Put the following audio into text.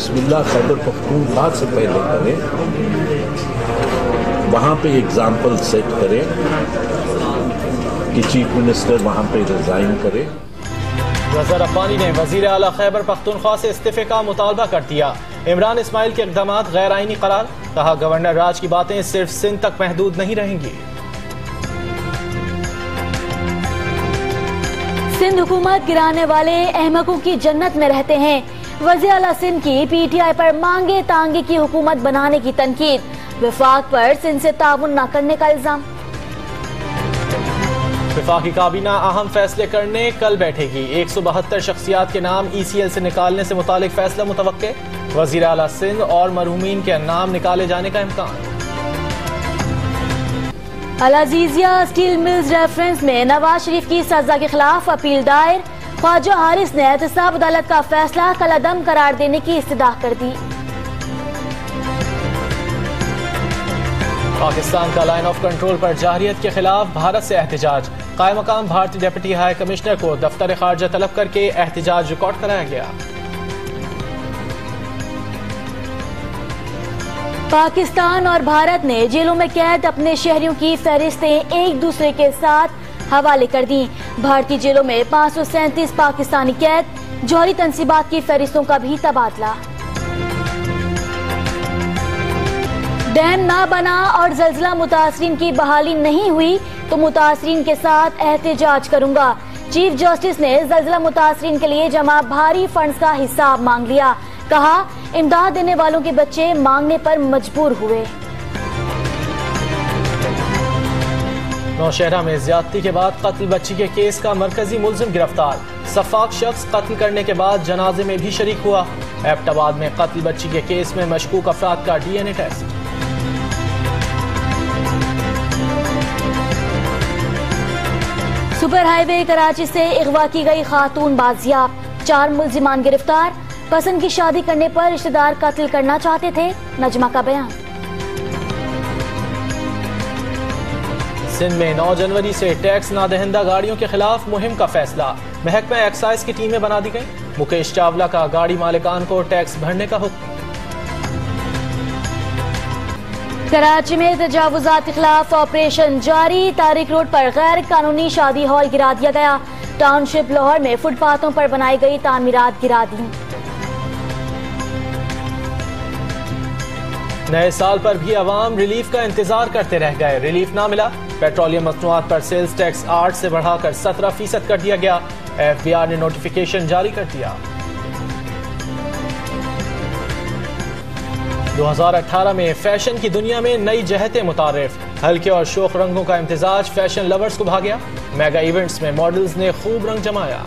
बिस्मिल्लाह खैबर पख्तूनख्वा से पहले करें, वहाँ पे एग्जाम्पल सेट करें कि चीफ मिनिस्टर वहाँ पे रिजाइन करे। वज़ीर रब्बानी ने वज़ीर आला खैबर पख्तूनख्वा से इस्तीफे का मुतालबा कर दिया। इमरान इस्माइल के इक़दाम गैर आईनी करार, कहा गवर्नर राज की बातें सिर्फ सिंध तक महदूद नहीं रहेंगी। सिंध हुकूमत गिराने वाले अहमकों की जन्नत में रहते हैं। वज़ीर आला सिंध की पीटीआई पर मांगे तांगे की हुकूमत बनाने की तनकीद, वफाक पर सिंध से ताउन न करने का इल्जाम। वफाकी काबीना अहम फैसले करने कल बैठेगी। 172 शख्सियात के नाम ECL से निकालने से मुतालिक फैसला मुतवक्के। वज़ीर आला सिंध और मरहूमीन के नाम निकाले जाने का इम्कान। अल अजीजिया स्टील मिल्स रेफरेंस में नवाज शरीफ की सजा के खिलाफ अपील दायर। ख्वाजा हारिस ने एहतसाब अदालत का फैसला कलअदम करार देने की इस्तदा कर दी। पाकिस्तान का लाइन ऑफ कंट्रोल पर जाहिरियत के खिलाफ भारत से एहतजाज। कायम मकाम भारतीय डिप्टी हाई कमिश्नर को दफ्तर खारजा तलब करके एहतजाज रिकॉर्ड कराया गया। पाकिस्तान और भारत ने जेलों में कैद अपने शहरियों की फहरिस्तें एक दूसरे के साथ हवाले कर दी। भारतीय जेलों में 537 पाकिस्तानी कैद, जौहरी तंसीबात की फहरिस्तों का भी तबादला। डैम ना बना और जल्जला मुतासरीन की बहाली नहीं हुई तो मुतासरीन के साथ एहतजाज करूंगा। चीफ जस्टिस ने जल्जला मुतासरीन के लिए जमा भारी फंड्स का हिसाब मांग लिया। कहा इमदाद देने वालों के बच्चे मांगने पर मजबूर हुए। नौशहरा में ज्यादती के बाद कत्ल बच्ची के केस का मरकजी मुलजिम गिरफ्तार। सफाक शख्स कत्ल करने के बाद जनाजे में भी शरीक हुआ। एबटाबाद में कत्ल बच्ची के केस में मशकूक अफराद का DNA test. Super highway Karachi से अगवा की गई खातून बाजियाब, 4 मुल्जिमान गिरफ्तार। पसंद की शादी करने पर रिश्तेदार कत्ल करना चाहते थे, नजमा का बयान। सिंध में 9 जनवरी से टैक्स नादहिंदा गाड़ियों के खिलाफ मुहिम का फैसला। महकमा एक्साइज की टीमें बना दी गई। मुकेश चावला का गाड़ी मालिकान को टैक्स भरने का हुक्म। कराची में तजावुजात के खिलाफ ऑपरेशन जारी। तारिक रोड पर गैर कानूनी शादी हॉल गिरा दिया गया। टाउनशिप लाहौर में फुटपाथों पर बनाई गई तामीरात गिरा दी। नए साल पर भी अवाम रिलीफ का इंतजार करते रह गए। रिलीफ ना मिला। पेट्रोलियम मसनूआत पर सेल्स टैक्स 8 से बढ़ाकर 17% कर दिया गया। FBR ने नोटिफिकेशन जारी कर दिया। 2018 में फैशन की दुनिया में नई जहतें मुतारिफ। हल्के और शोख रंगों का इम्तिजाज फैशन लवर्स को भागया। मेगा इवेंट्स में मॉडल्स ने खूब रंग जमाया।